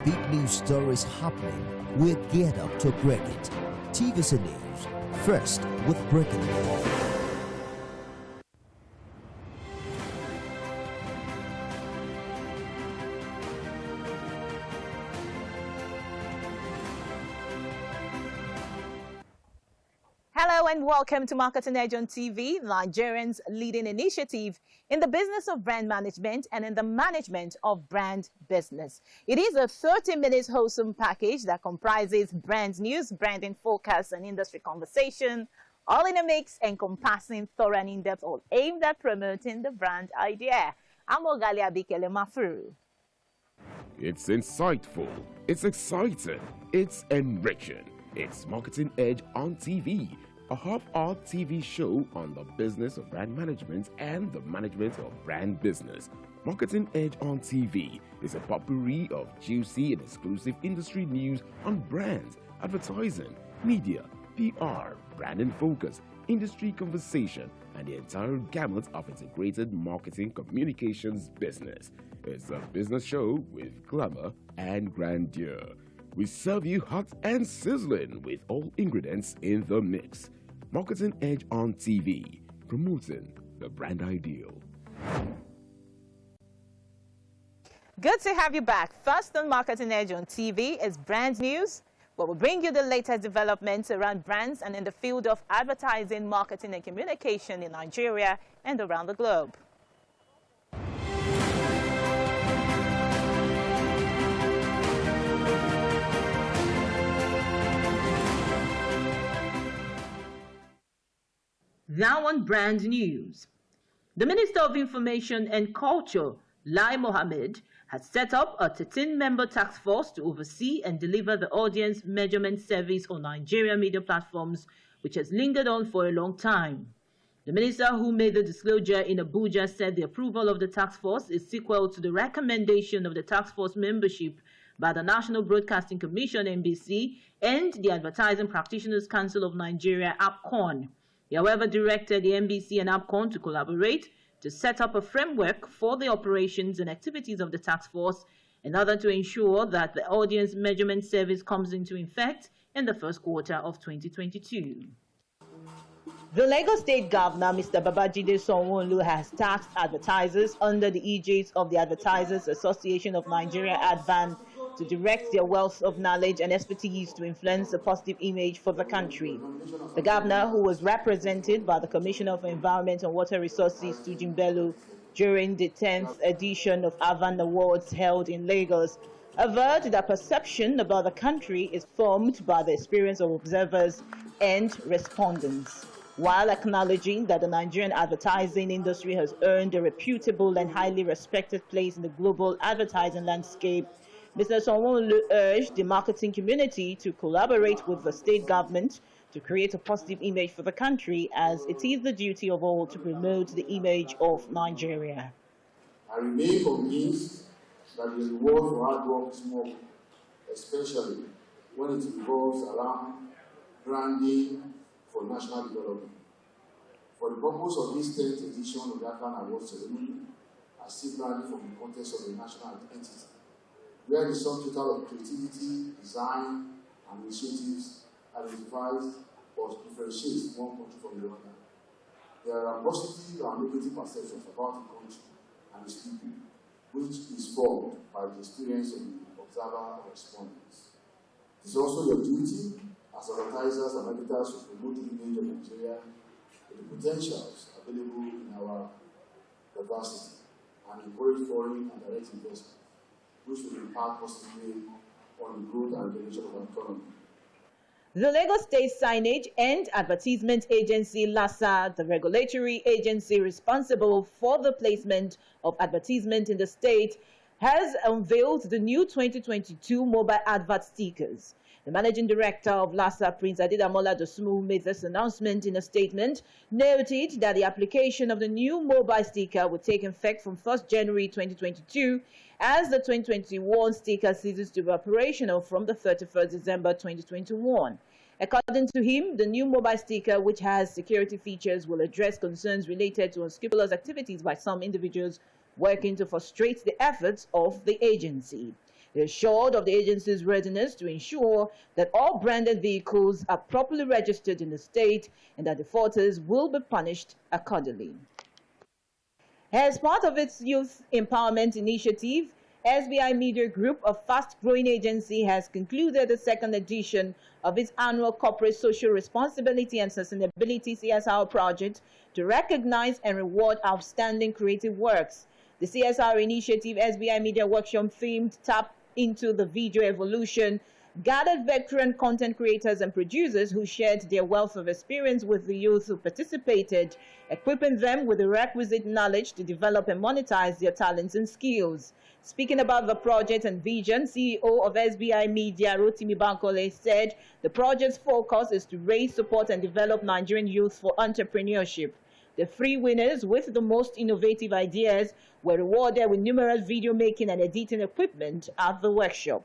big news stories happening, we're geared up to break it. TVC News, first with breaking news. Hello and welcome to Marketing Edge on TV, Nigerians' leading initiative in the business of brand management and in the management of brand business. It is a 30-minute wholesome package that comprises brand news, branding forecasts, and industry conversation, all in a mix encompassing thorough and in-depth, all aimed at promoting the brand idea. I'm Ogali Abikele Mafuru. It's insightful, it's exciting, it's enriching. It's Marketing Edge on TV, a half-hour TV show on the business of brand management and the management of brand business. Marketing Edge on TV is a potpourri of juicy and exclusive industry news on brands, advertising, media, PR, brand and focus, industry conversation, and the entire gamut of integrated marketing communications business. It's a business show with glamour and grandeur. We serve you hot and sizzling with all ingredients in the mix. Marketing Edge on TV, promoting the brand ideal. Good to have you back. First on Marketing Edge on TV is brand news, where we'll bring you the latest developments around brands and in the field of advertising, marketing, and communication in Nigeria and around the globe. Now on brand news. The Minister of Information and Culture, Lai Mohammed, has set up a 13-member task force to oversee and deliver the audience measurement service on Nigerian media platforms, which has lingered on for a long time. The minister, who made the disclosure in Abuja, said the approval of the task force is sequel to the recommendation of the task force membership by the National Broadcasting Commission, NBC, and the Advertising Practitioners Council of Nigeria, APCON. He, however, directed the NBC and APCON to collaborate to set up a framework for the operations and activities of the task force in order to ensure that the audience measurement service comes into effect in the first quarter of 2022. The Lagos State Governor, Mr. Babajide Sanwo-Olu, has tasked advertisers under the aegis of the Advertisers Association of Nigeria, ADVAN, to direct their wealth of knowledge and expertise to influence a positive image for the country. The governor, who was represented by the Commissioner for Environment and Water Resources, Tujin Bello, during the 10th edition of ADVAN Awards held in Lagos, averred that perception about the country is formed by the experience of observers and respondents. While acknowledging that the Nigerian advertising industry has earned a reputable and highly respected place in the global advertising landscape, Mr. Sanwo-Olu urged the marketing community to collaborate with the state government to create a positive image for the country, as it is the duty of all to promote the image of Nigeria. I remain convinced that the reward for hard work is more, especially when it revolves around branding for national development. For the purpose of this 10th edition of the ADVAN Awards ceremony, I seek branding from the context of the national entity, where the sum total of creativity, design, and initiatives identifies or differentiates one country from the other. There are positive and negative perceptions about the country and its people, which is formed by the experience of the observer or respondents. It is also your duty as advertisers and editors to promote the image of Nigeria with the potentials available in our diversity and encourage foreign and direct investment, which will impact positively on the growth and regulation of our economy. The Lagos State Signage and Advertisement Agency, LASA, the regulatory agency responsible for the placement of advertisement in the state, has unveiled the new 2022 mobile advert stickers. The managing director of LASA, Prince Adedamola Dosumu, made this announcement in a statement, noted that the application of the new mobile sticker will take effect from 1st January 2022, as the 2021 sticker ceases to be operational from the 31st December 2021. According to him, the new mobile sticker, which has security features, will address concerns related to unscrupulous activities by some individuals working to frustrate the efforts of the agency. They assured of the agency's readiness to ensure that all branded vehicles are properly registered in the state and that defaulters will be punished accordingly. As part of its youth empowerment initiative, SBI Media Group, a fast-growing agency, has concluded the second edition of its annual Corporate Social Responsibility and Sustainability CSR project to recognize and reward outstanding creative works. The CSR initiative, SBI Media Workshop themed Tap into the Video Evolution, gathered veteran content creators and producers who shared their wealth of experience with the youth who participated, equipping them with the requisite knowledge to develop and monetize their talents and skills. Speaking about the project and vision, CEO of SBI Media, Rotimi Bankole, said the project's focus is to raise, support, and develop Nigerian youth for entrepreneurship. The 3 winners with the most innovative ideas were rewarded with numerous video making and editing equipment at the workshop.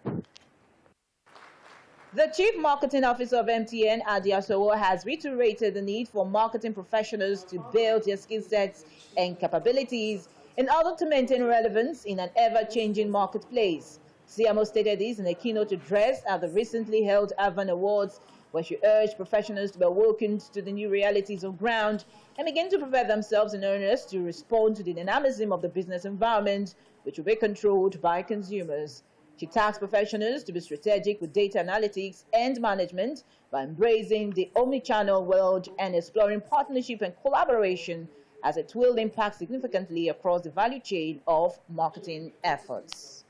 The Chief Marketing Officer of MTN, Adi Asowo, has reiterated the need for marketing professionals to build their skill sets and capabilities in order to maintain relevance in an ever-changing marketplace. CMO stated this in a keynote address at the recently held Avan Awards, where she urged professionals to be awakened to the new realities of ground and begin to prepare themselves in earnest to respond to the dynamism of the business environment, which will be controlled by consumers. She tasked professionals to be strategic with data analytics and management by embracing the omnichannel world and exploring partnership and collaboration, as it will impact significantly across the value chain of marketing efforts.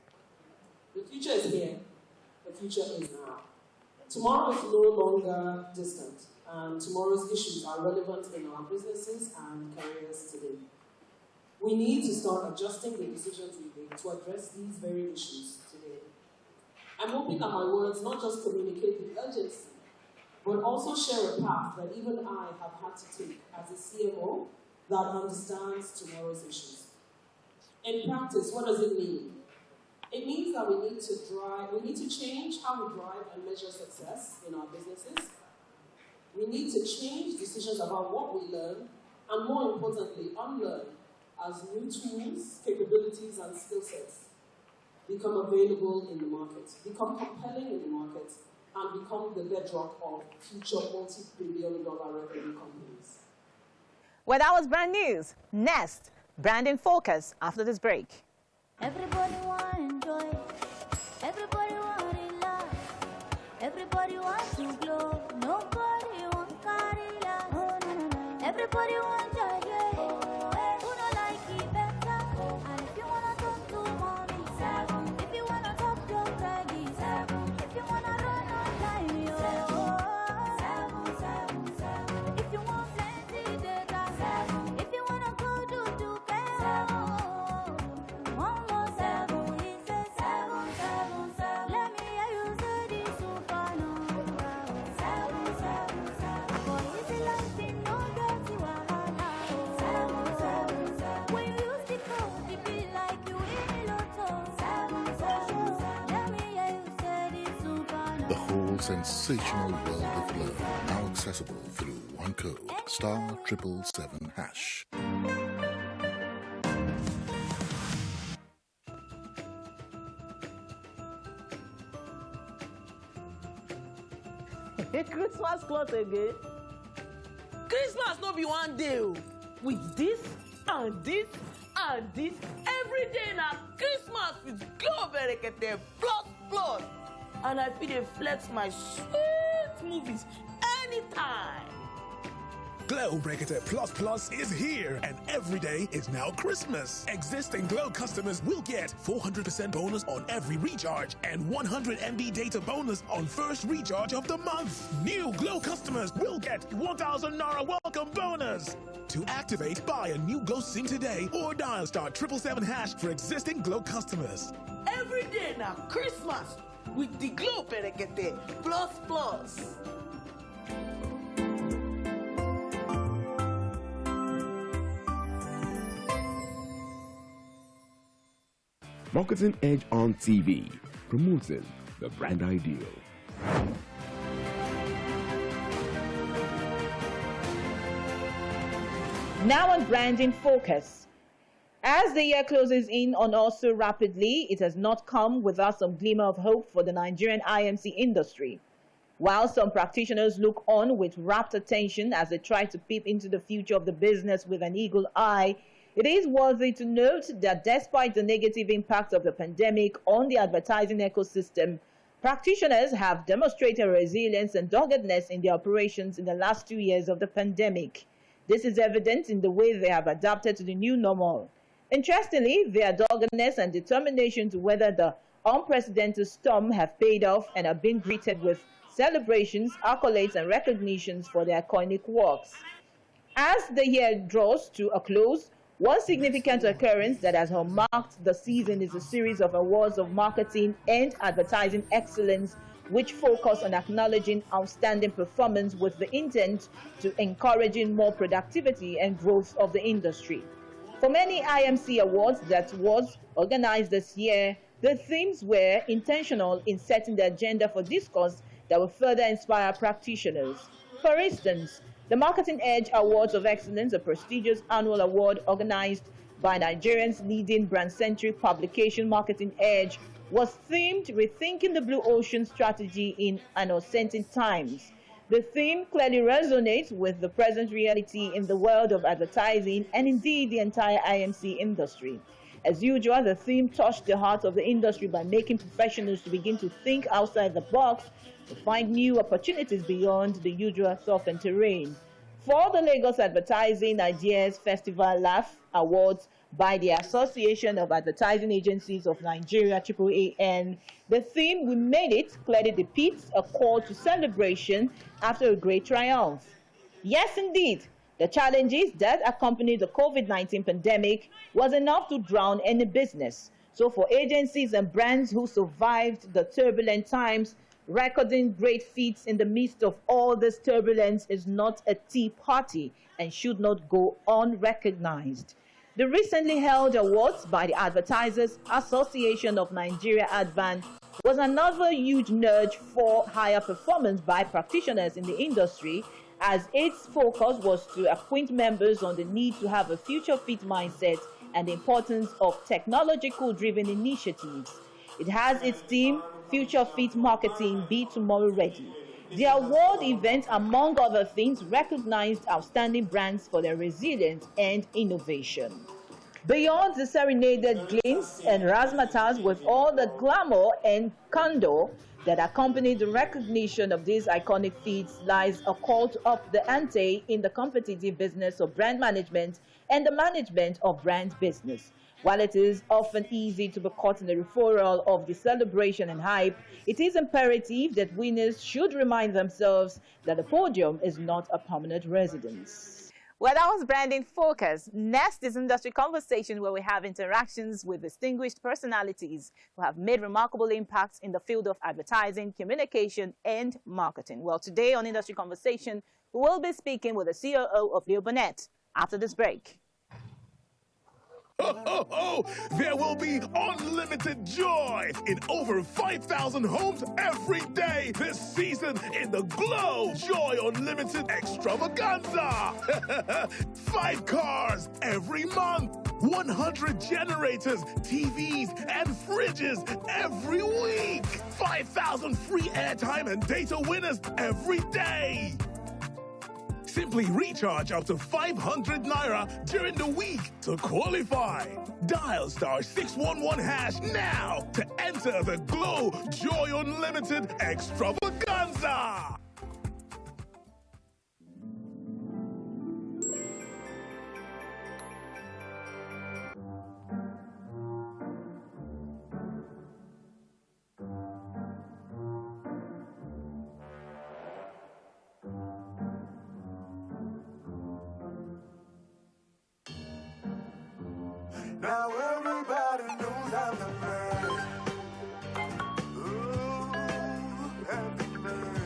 The future is here. The future is now. Tomorrow is no longer distant, and tomorrow's issues are relevant in our businesses and careers today. We need to start adjusting the decisions we make to address these very issues today. I'm hoping that my words not just communicate the urgency, but also share a path that even I have had to take as a CMO that understands tomorrow's issues. In practice, what does it mean? It means that we need to change how we drive and measure success in our businesses. We need to change decisions about what we learn, and more importantly, unlearn as new tools, capabilities, and skill sets become available in the market, become compelling in the market, and become the bedrock of future multi-billion-dollar revenue companies. Well, that was brand news. Next, brand in focus after this break. Everybody want enjoy. Everybody want relax. Everybody want to glow. Nobody want carry last. Oh, no, no, no. Everybody want joy. Who don't like it better? And if you wanna talk to mommy, 7. If you wanna talk to Peggy, 7. If you wanna run on time, 7, 7, 7. If you want plenty data, 7. If you wanna go do 7. One more 7, he says 7, 7, 7. Let me hear you say this supernova. 7, 7, 7. For easy life in no dirty wahala. 7, 7, 7. When you use the code, it be like you in lotto. 7, 7, 7. Let me hear you say this supernova. The whole sensational world of love, now accessible through one code, *777#. Christmas cloth again. Christmas no be one day o. With this and this and this, every day na Christmas with Glow Berekete plus. And I fit dey flex my sweet movies anytime. Glow Berekete Plus is here, and every day is now Christmas. Existing Glow customers will get 400% bonus on every recharge and 100 MB data bonus on first recharge of the month. New Glow customers will get 1,000 Naira welcome bonus. To activate, buy a new Glow SIM today or dial *777# for existing Glow customers. Every day na Christmas with the Glow Berekete plus. Marketing Edge on TV, promoting the brand ideal. Now on brand in focus. As the year closes in on us so rapidly, it has not come without some glimmer of hope for the Nigerian IMC industry. While some practitioners look on with rapt attention as they try to peep into the future of the business with an eagle eye, it is worthy to note that despite the negative impact of the pandemic on the advertising ecosystem, practitioners have demonstrated resilience and doggedness in their operations in the last 2 years of the pandemic. This is evident in the way they have adapted to the new normal. Interestingly, their doggedness and determination to weather the unprecedented storm have paid off and have been greeted with celebrations, accolades, and recognitions for their iconic works. As the year draws to a close, one significant occurrence that has marked the season is a series of awards of marketing and advertising excellence, which focus on acknowledging outstanding performance with the intent to encouraging more productivity and growth of the industry. For many IMC awards that was organized this year, the themes were intentional in setting the agenda for discourse that will further inspire practitioners. For instance, the Marketing Edge Awards of Excellence, a prestigious annual award organized by Nigeria's leading brand-centric publication Marketing Edge, was themed Rethinking the Blue Ocean Strategy in Uncertain Times. The theme clearly resonates with the present reality in the world of advertising and indeed the entire IMC industry. As usual, the theme touched the heart of the industry by making professionals to begin to think outside the box to find new opportunities beyond the usual surf and terrain. For the Lagos Advertising Ideas Festival Laugh Awards by the Association of Advertising Agencies of Nigeria, AAAN, the theme "We Made It" clearly depicts a call to celebration after a great triumph. Yes, indeed, the challenges that accompanied the COVID-19 pandemic was enough to drown any business. So for agencies and brands who survived the turbulent times, recording great feats in the midst of all this turbulence is not a tea party and should not go unrecognized. The recently held awards by the Advertisers Association of Nigeria Advan was another huge nudge for higher performance by practitioners in the industry, as its focus was to acquaint members on the need to have a future-fit mindset and the importance of technological-driven initiatives. It has its theme, Future Fit Marketing, Be Tomorrow Ready. The award event, among other things, recognized outstanding brands for their resilience and innovation. Beyond the serenaded Glitz and razzmatazz with all the glamour and candor that accompany the recognition of these iconic feats lies a call to up the ante in the competitive business of brand management and the management of brand business. While it is often easy to be caught in the referral of the celebration and hype, it is imperative that winners should remind themselves that the podium is not a permanent residence. Well, that was Branding Focus. Next is Industry Conversation, where we have interactions with distinguished personalities who have made remarkable impacts in the field of advertising, communication, and marketing. Well, today on Industry Conversation, we will be speaking with the COO of Burnett after this break. There will be unlimited joy in over 5,000 homes every day this season in the Glow Joy Unlimited Extravaganza. 5 cars every month, 100 generators, TVs, and fridges every week. 5,000 free airtime and data winners every day. Simply recharge up to 500 Naira during the week to qualify. Dial *611# now to enter the Glow Joy Unlimited Extravaganza. Now everybody knows I'm the man. Ooh, happy man.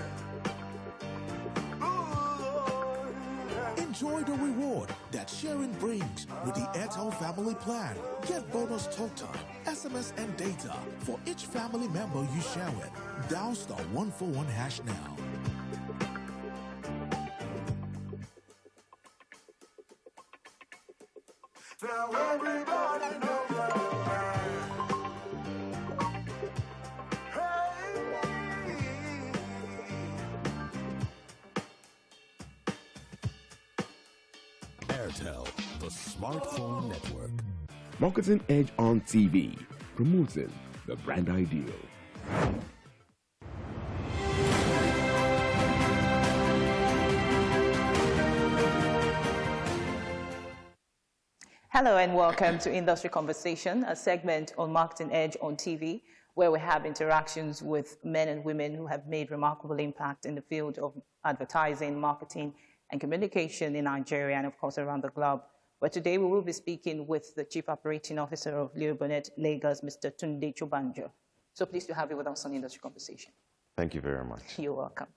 Ooh, Enjoy the reward that sharing brings with the Airtel Family Plan. Get bonus talk time, SMS, and data for each family member you share with. Dial *141# now. now everybody Airtel, the smartphone network. Marketing Edge on TV, promoting the brand ideal. Hello and welcome to Industry Conversation, a segment on Marketing Edge on TV, where we have interactions with men and women who have made remarkable impact in the field of advertising, marketing, and communication in Nigeria and, of course, around the globe. But today we will be speaking with the Chief Operating Officer of Burnett, Lagos, Mr. TUNDE SHOBANJO. So pleased to have you with us on Industry Conversation. Thank you very much. You're welcome.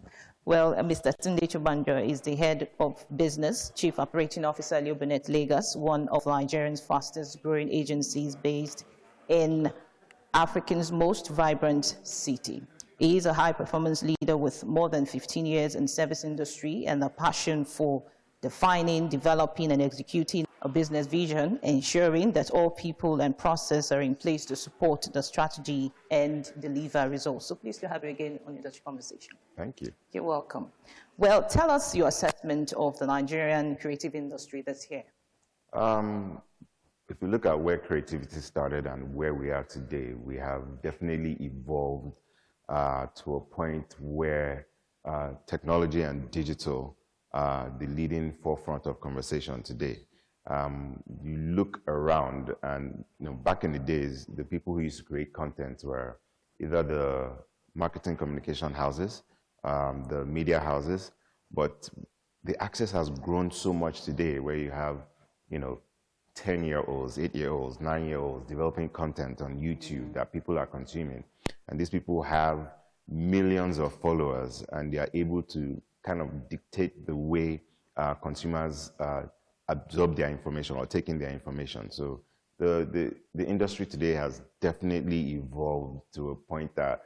Well, Mr. TUNDE SHOBANJO is the Head of Business, Chief Operating Officer at Burnett, Lagos, one of Nigeria's fastest growing agencies based in Africa's most vibrant city. He is a high-performance leader with more than 15 years in service industry and a passion for defining, developing, and executing a business vision, ensuring that all people and process are in place to support the strategy and deliver results. So pleased to have you again on Industry Conversation. Thank you. You're welcome. Well, tell us your assessment of the Nigerian creative industry this year. If we look at where creativity started and where we are today, we have definitely evolved to a point where technology and digital are the leading forefront of conversation today. You look around and, back in the days, the people who used to create content were either the marketing communication houses, the media houses, but the access has grown so much today where you have, 10-year-olds, 8-year-olds, 9-year-olds developing content on YouTube that people are consuming. And these people have millions of followers, and they are able to kind of dictate the way consumers absorb their information or take in their information. So the industry today has definitely evolved to a point that,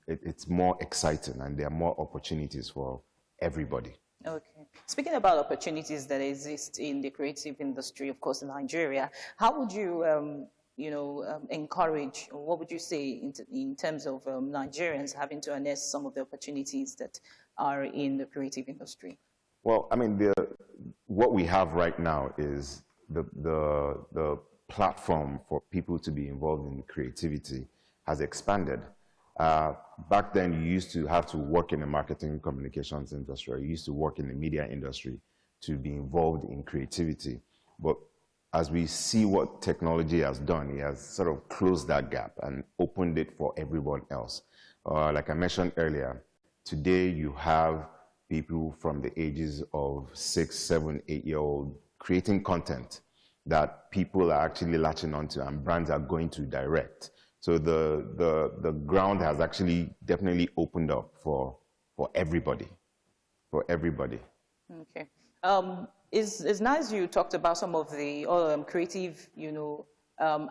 it's more exciting and there are more opportunities for everybody. Okay. Speaking about opportunities that exist in the creative industry, of course, in Nigeria, how would you, encourage, or what would you say in terms of Nigerians having to harness some of the opportunities that are in the creative industry? Well, I mean, what we have right now is the platform for people to be involved in creativity has expanded. Back then, you used to have to work in the marketing communications industry, or you used to work in the media industry to be involved in creativity. But as we see what technology has done, it has sort of closed that gap and opened it for everyone else. Like I mentioned earlier, today you have people from the ages of 6, 7, 8-year-old creating content that people are actually latching onto and brands are going to direct. So the ground has actually definitely opened up for everybody, Okay. It's nice you talked about some of the creative,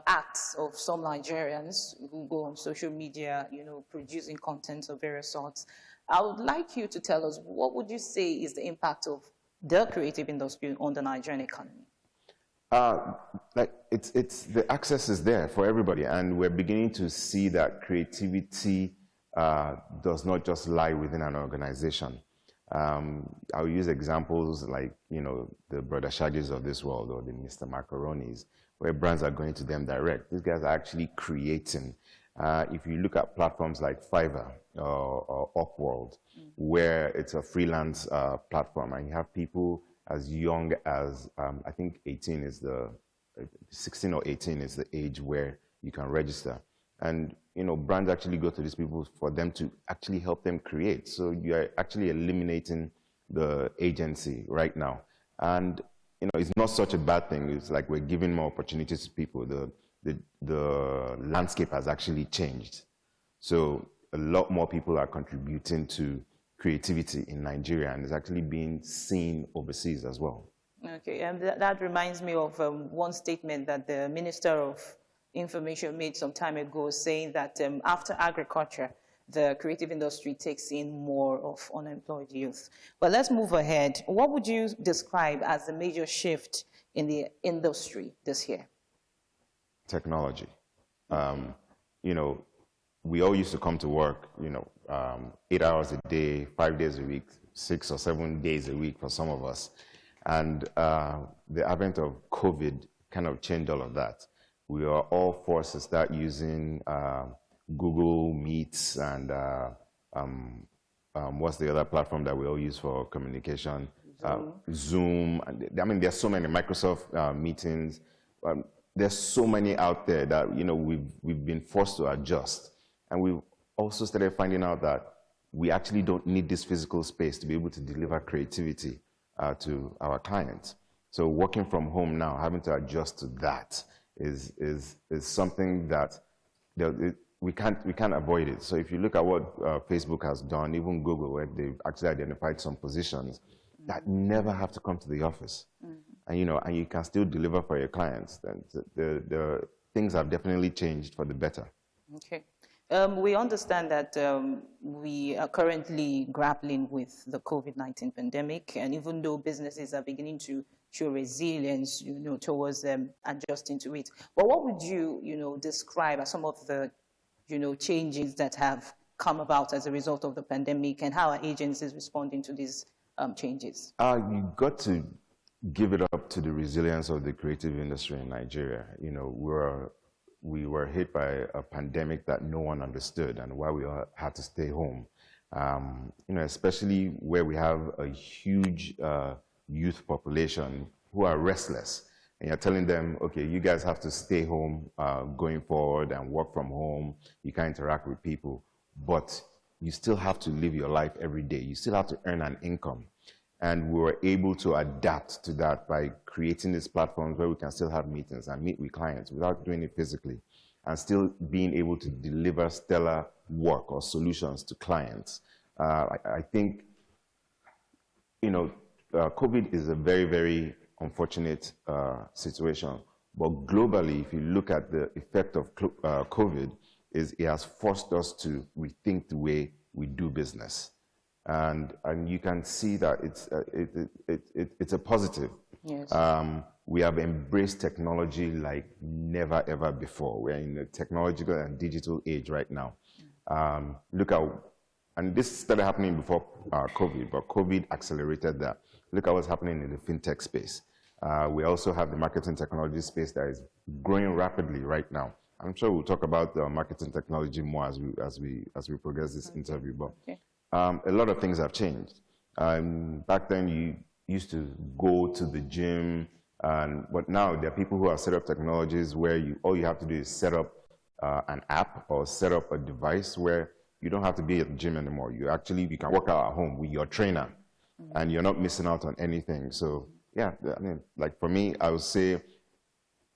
acts of some Nigerians who go on social media, producing content of various sorts. I would like you to tell us, what would you say is the impact of the creative industry on the Nigerian economy? It's the access is there for everybody, and we're beginning to see that creativity does not just lie within an organization. I'll use examples like, the Brother Shaggys of this world or the Mr. Macaronis, where brands are going to them direct. These guys are actually creating. If you look at platforms like Fiverr or Upworld, where it's a freelance platform, and you have people as young as, I think 16 or 18 is the age where you can register. And, brands actually go to these people for them to actually help them create. So you're actually eliminating the agency right now. And, it's not such a bad thing. It's like we're giving more opportunities to people. The landscape has actually changed. So a lot more people are contributing to creativity in Nigeria, and it's actually being seen overseas as well. Okay, and that reminds me of one statement that the Minister of Information made some time ago, saying that after agriculture, the creative industry takes in more of unemployed youth. But let's move ahead. What would you describe as the major shift in the industry this year? Technology. We all used to come to work, 8 hours a day, 5 days a week, 6 or 7 days a week for some of us. And the advent of COVID kind of changed all of that. We are all forced to start using Google Meets and what's the other platform that we all use for communication? Zoom. I mean, there's so many Microsoft meetings. There's so many out there that, you know, we've been forced to adjust. And we've also started finding out that we actually don't need this physical space to be able to deliver creativity to our clients. So working from home now, having to adjust to that is something that we can't avoid it. So if you look at what Facebook has done, even Google, where they've actually identified some positions that never have to come to the office, and you can still deliver for your clients. Then the things have definitely changed for the better. Okay. We understand that we are currently grappling with the COVID-19 pandemic, and even though businesses are beginning to show resilience, towards adjusting to it, but what would you, describe as some of the, changes that have come about as a result of the pandemic, and how are agencies responding to these changes? You got to give it up to the resilience of the creative industry in Nigeria. We were hit by a pandemic that no one understood, and why we all had to stay home. Especially where we have a huge youth population who are restless, and you're telling them, okay, you guys have to stay home going forward and work from home. You can't interact with people, but you still have to live your life every day. You still have to earn an income. And we were able to adapt to that by creating these platforms where we can still have meetings and meet with clients without doing it physically, and still being able to deliver stellar work or solutions to clients. I think, COVID is a very, very unfortunate situation. But globally, if you look at the effect of COVID, it has forced us to rethink the way we do business. And you can see that it's a positive. Yes. We have embraced technology like never ever before. We're in a technological and digital age right now. Look at, and this started happening before COVID, but COVID accelerated that. Look at what's happening in the fintech space. We also have the marketing technology space that is growing rapidly right now. I'm sure we'll talk about marketing technology more as we progress this interview. But a lot of things have changed. Back then, you used to go to the gym, but now there are people who have set up technologies where all you have to do is set up an app or set up a device where you don't have to be at the gym anymore. You can work out at home with your trainer, and you're not missing out on anything. So yeah, I mean, like for me, I would say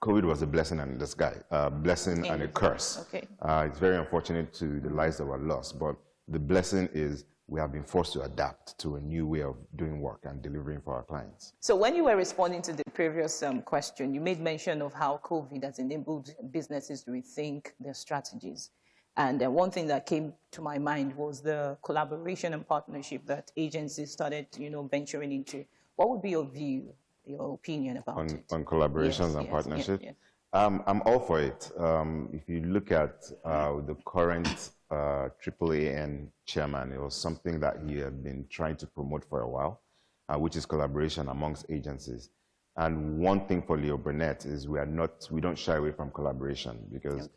COVID was a blessing and a disguise, blessing and a curse. Okay. It's very unfortunate to the lives that were lost, but the blessing is we have been forced to adapt to a new way of doing work and delivering for our clients. So when you were responding to the previous question, you made mention of how COVID has enabled businesses to rethink their strategies. And one thing that came to my mind was the collaboration and partnership that agencies started, venturing into. What would be your view, your opinion about it? On collaborations and partnerships? Yes. I'm all for it. If you look at the current AAAN chairman, it was something that he had been trying to promote for a while, which is collaboration amongst agencies. And one thing for Leo Burnett is we don't shy away from collaboration because,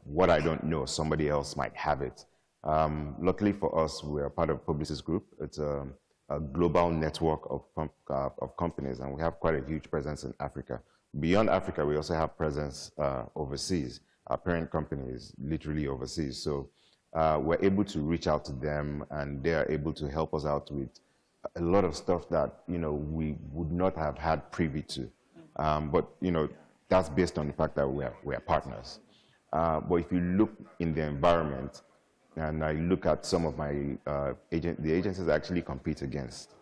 what I don't know, somebody else might have it. Luckily for us, we are part of Publicis Group. It's a global network of companies, and we have quite a huge presence in Africa. Beyond Africa, we also have presence overseas. Our parent company is literally overseas. So we're able to reach out to them, and they are able to help us out with a lot of stuff that, we would not have had privy to. But, that's based on the fact that we are partners. But if you look in the environment, and I look at some of my the agencies I actually compete against.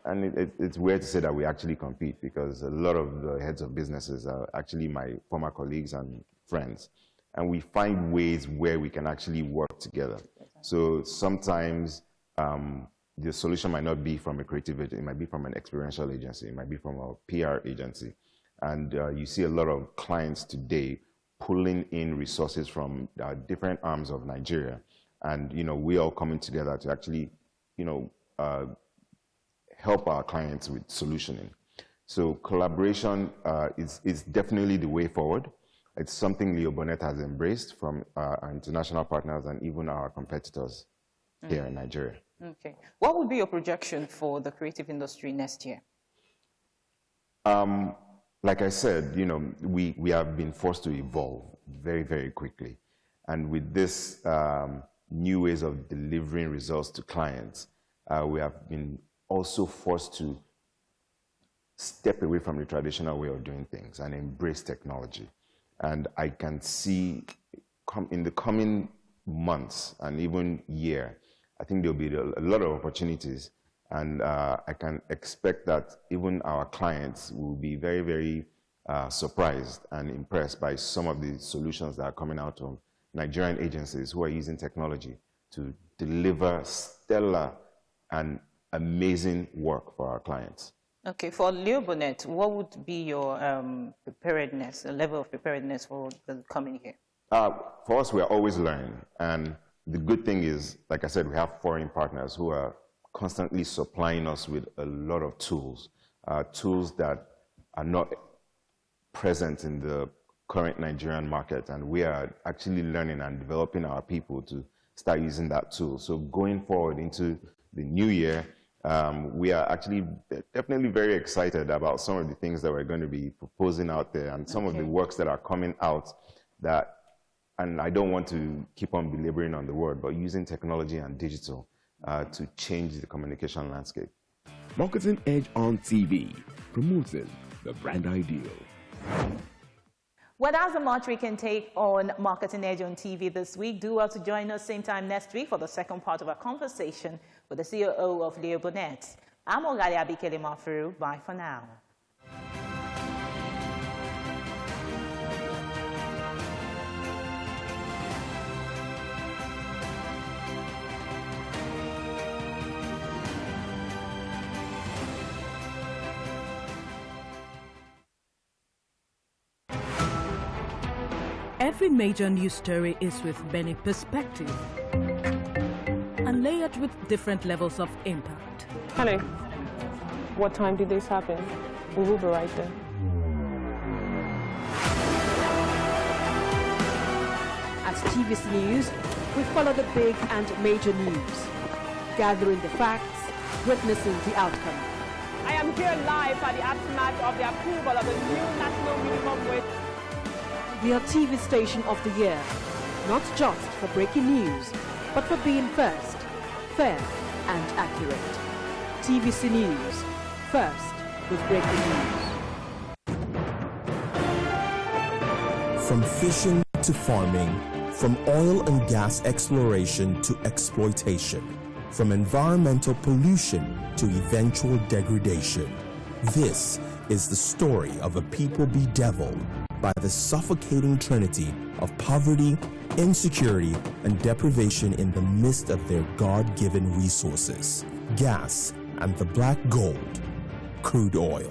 And it's weird to say that we actually compete because a lot of the heads of businesses are actually my former colleagues and friends. And we find ways where we can actually work together. So sometimes the solution might not be from a creative agency, it might be from an experiential agency, it might be from a PR agency. And you see a lot of clients today pulling in resources from different arms of Nigeria. And, we all coming together to actually, help our clients with solutioning. So collaboration is definitely the way forward. It's something Leo Burnett has embraced from our international partners and even our competitors here in Nigeria. Okay. What would be your projection for the creative industry next year? Like I said, you know, we have been forced to evolve very, very quickly. And with this new ways of delivering results to clients, we have been also forced to step away from the traditional way of doing things and embrace technology. And I can see in the coming months and even year, I think there'll be a lot of opportunities. And I can expect that even our clients will be very, very surprised and impressed by some of the solutions that are coming out of Nigerian agencies who are using technology to deliver stellar and amazing work for our clients. Okay, for Leo Burnett, what would be your preparedness, the level of preparedness for the coming year? For us, we are always learning. And the good thing is, like I said, we have foreign partners who are constantly supplying us with a lot of tools, tools that are not present in the current Nigerian market. And we are actually learning and developing our people to start using that tool. So going forward into the new year, we are actually definitely very excited about some of the things that we're going to be proposing out there and some of the works that are coming out that, and I don't want to keep on belaboring on the word, but using technology and digital to change the communication landscape. Marketing Edge on TV, promoting the brand ideal. Well, that's the much we can take on Marketing Edge on TV this week. Do well to join us same time next week for the second part of our conversation with the COO of Leo Burnett. I'm Ogali Abikele Mafuru. Bye for now. Every major news story is with many perspectives and layered with different levels of impact. Hello. What time did this happen? We will be right there. At TVC News, we follow the big and major news, gathering the facts, witnessing the outcome. I am here live at the aftermath of the approval of the new national minimum wage. We are TV Station of the Year, not just for breaking news, but for being first, fair and accurate. TVC News, first with breaking news. From fishing to farming, from oil and gas exploration to exploitation, from environmental pollution to eventual degradation. This is the story of a people bedeviled by the suffocating trinity of poverty, insecurity, and deprivation in the midst of their God-given resources, gas and the black gold, crude oil.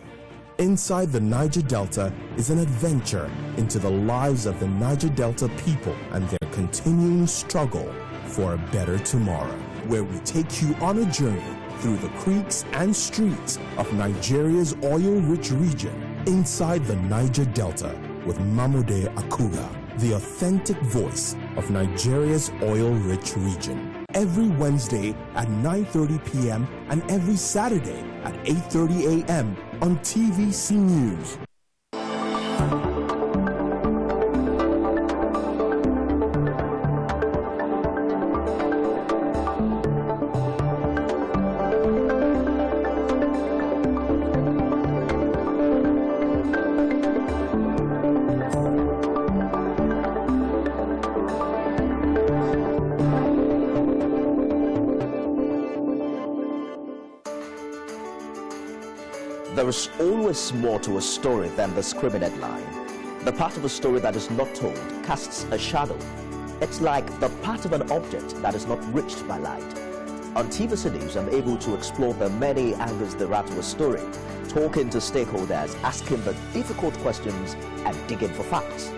Inside the Niger Delta is an adventure into the lives of the Niger Delta people and their continuing struggle for a better tomorrow, where we take you on a journey through the creeks and streets of Nigeria's oil-rich region inside the Niger Delta with Mamode Akuga, the authentic voice of Nigeria's oil-rich region. Every Wednesday at 9:30 p.m. and every Saturday at 8:30 a.m. on TVC News. There is always more to a story than the scribbled line. The part of a story that is not told casts a shadow. It's like the part of an object that is not reached by light. On TVC News, I'm able to explore the many angles there are to a story, talking to stakeholders, asking the difficult questions, and digging for facts.